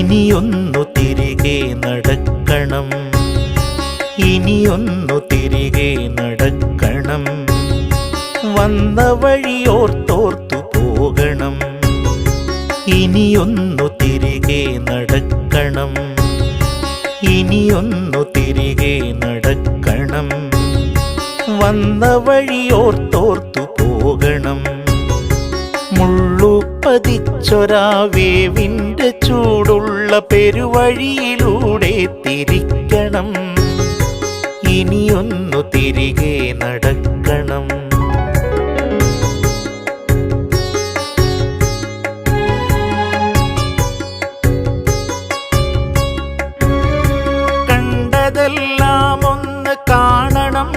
ഇനിയൊന്നു തിരികെ നടക്കണം, ഇനിയൊന്നു തിരികെ നടക്കണം. വന്ന വഴിയോർത്തോർത്തു പോകണം, ഇനിയൊന്നു തിരികെ നടക്കണം, ഇനിയൊന്നു തിരികെ നടക്കണം. വന്ന വഴിയോർത്തോർത്തു പോകണം. മുള്ളുപതിച്ചൊരാ വേവിൻ്റെ ചൂടുള്ള പെരുവഴിയിലൂടെ തിരിക്കണം, ഇനിയൊന്നു തിരികെ നടക്കണം. കണ്ടതെല്ലാം ഒന്ന് കാണണം,